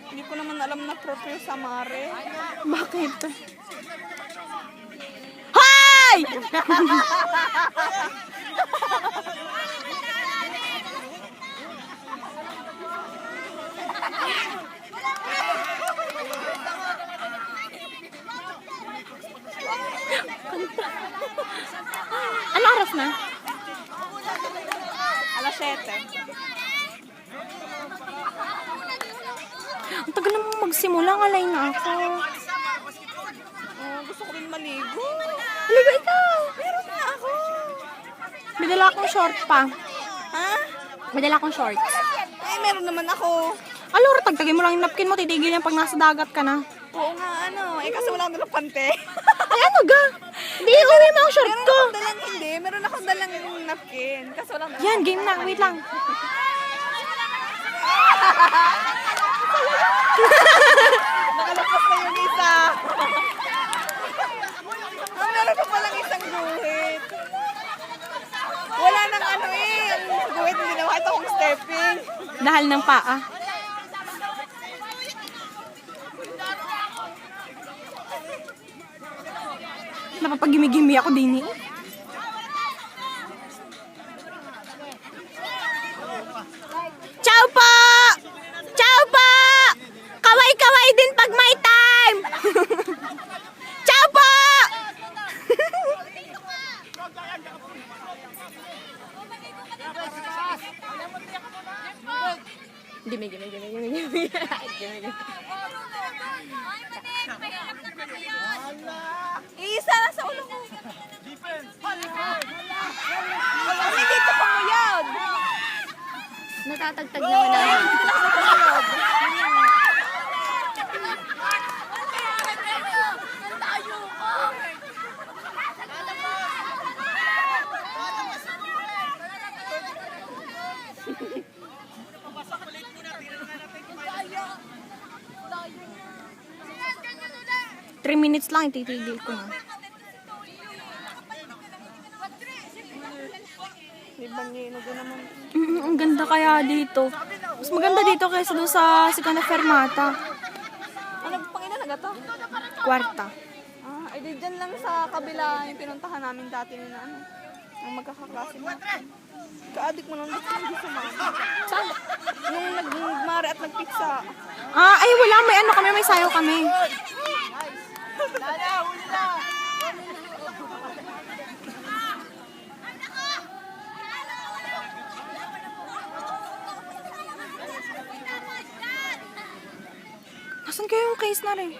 Hindi ko naman alam na proprio sa mare. Bakit? Hoy! Ano oras na? Alas 7. Ang tagal naman magsimula, ngalay na ako. Oh, gusto ko rin maligo. Haligo ikaw! Meron na ako. May dala akong short pa. Ha? May dala akong shorts. Ay, meron naman ako. Alora, tagtagin mo lang yung napkin mo, titigil yan pag nasa dagat ka na. Oo nga, ano. Eh, kasi wala akong dalang pante. Ay, ano ga? Hindi, uwi mo ang short Meron ko. akong dalang hindi. Meron akong dalang napkin. Kasi wala akong Yan, game na. Wait lang. Nakalagpas na yung isa. Ah, meron pa palang isang guhit. Wala nang ano eh. Ang guhit hindi na kahit akong stepping. Dahil ng paa. Napapagimi-gimi ako din eh. Ciao po! Ciao po! Kaway-kaway din pag may time! Ciao po! Gimi. Isa na sa ulo ko. Hindi dito pa mo yan. Natatagtag naman ako. Three minutes lang, ititigil ko na. Ibang niyo doon naman. Ang ganda kaya dito. Mas maganda dito kaysa doon sa Sikana Fermata. Ano pang ina na to? Kwarta. Ah, ay di dyan lang sa kabila yung pinuntahan namin dati na ano. Ang magkakaklase mo. Ka-addict mo nung gusto mo sumama. Saan? Nung nagmare at nagpizza. Ah, ay wala. May ano kami, may sayaw kami. Nasaan kayo yung case na rin?